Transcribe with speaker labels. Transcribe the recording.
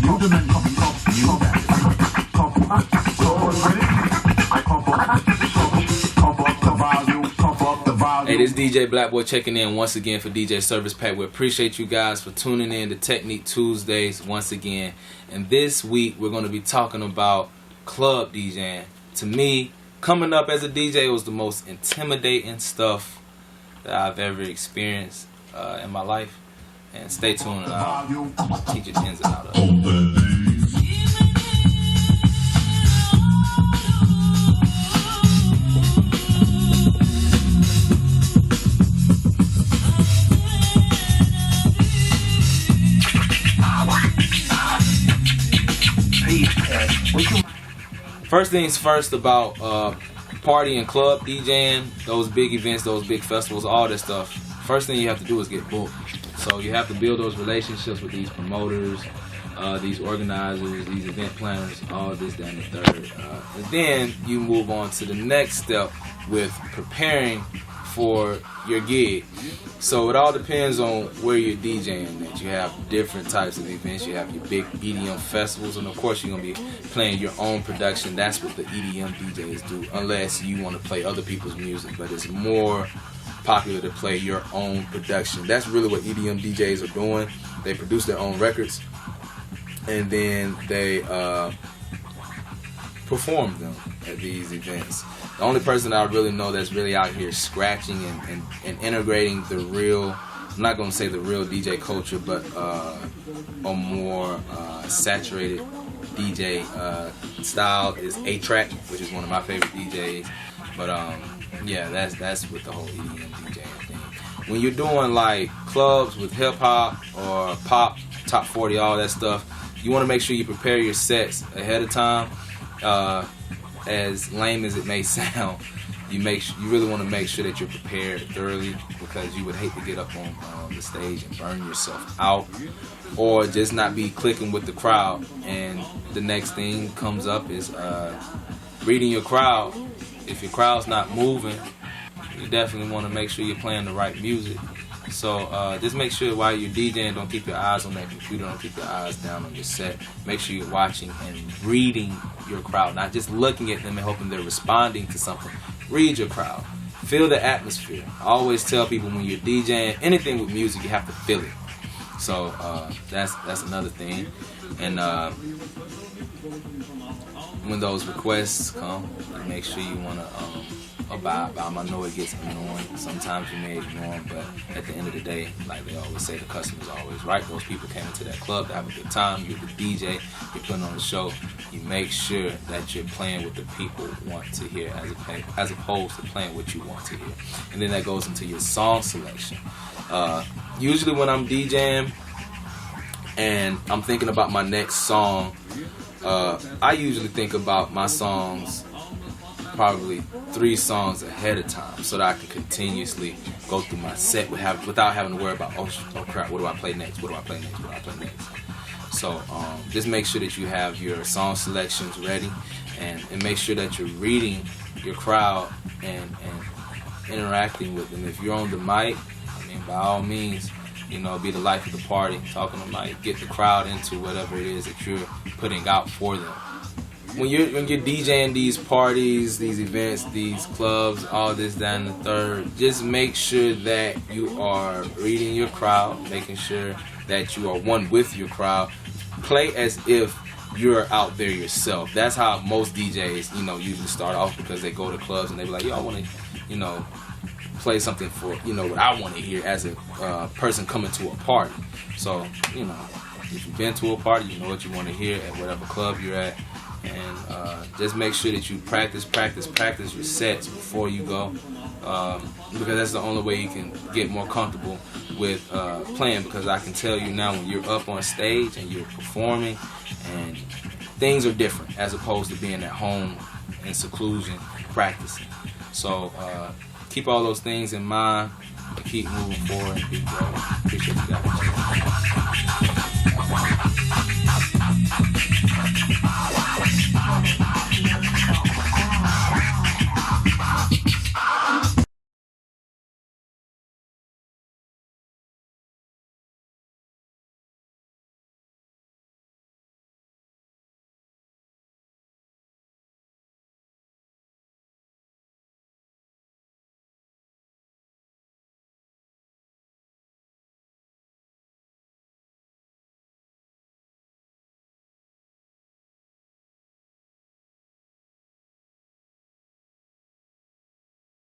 Speaker 1: Hey, this is DJ Black Boy checking in once again for DJ Service Pack. We appreciate you guys for tuning in to Technic Tuesdays once again. And this week we're going to be talking about club DJing. To me, coming up as a DJ was the most intimidating stuff that I've ever experienced in my life. And stay tuned and I'll teach you the ins and outs of it. First things first about party and club DJing, those big events, those big festivals, all this stuff. First thing you have to do is get booked. So you have to build those relationships with these promoters, these organizers, these event planners, all this, that, and the third. And then you move on to the next step with preparing for your gig. So it all depends on where you're DJing at. You have different types of events. You have your big EDM festivals, and of course you're going to be playing your own production. That's what the EDM DJs do, unless you want to play other people's music. But it's more popular to play your own production. That's really what EDM DJs are doing. They produce their own records, and then they perform them at these events. The only person that I really know that's really out here scratching and integrating the real, I'm not going to say the real DJ culture, but a more saturated DJ style is A-Track, which is one of my favorite DJs. But yeah, that's with the whole EDM DJing thing. When you're doing like clubs with hip hop or pop, top 40, all that stuff, you want to make sure you prepare your sets ahead of time. As lame as it may sound, you really want to make sure that you're prepared thoroughly, because you would hate to get up on the stage and burn yourself out, or just not be clicking with the crowd. And the next thing comes up is reading your crowd. If your crowd's not moving, you definitely want to make sure you're playing the right music. So just make sure while you're DJing, don't keep your eyes on that computer, don't keep your eyes down on your set. Make sure you're watching and reading your crowd, not just looking at them and hoping they're responding to something. Read your crowd. Feel the atmosphere. I always tell people when you're DJing, anything with music, you have to feel it. So that's another thing. And when those requests come, make sure you want to abide by them. I know it gets annoying. Sometimes you may ignore them, but at the end of the day, like they always say, the customer's always right. Those people came into that club to have a good time. You're the DJ. You're putting on a show. You make sure that you're playing what the people want to hear as opposed to playing what you want to hear. And then that goes into your song selection. Usually when I'm DJing and I'm thinking about my next song, I usually think about my songs probably 3 songs ahead of time, so that I can continuously go through my set without having to worry about, oh crap, what do I play next? What do I play next? What do I play next? So just make sure that you have your song selections ready, and make sure that you're reading your crowd and interacting with them. If you're on the mic, I mean, by all means, you know, be the life of the party, talking to the mic, get the crowd into whatever it is that you're putting out for them. When you're DJing these parties, these events, these clubs, all this, that, and the third, just make sure that you are reading your crowd, making sure that you are one with your crowd. Play as if you're out there yourself. That's how most DJs, you know, usually start off, because they go to clubs and they be like, yo, I want to, you know, play something for, you know, what I want to hear as a person coming to a party. So, you know, if you've been to a party, you know what you want to hear at whatever club you're at. And just make sure that you practice your sets before you go, because that's the only way you can get more comfortable with playing. Because I can tell you now, when you're up on stage and you're performing, and things are different as opposed to being at home in seclusion practicing. So keep all those things in mind and keep moving forward and be great. Appreciate you guys.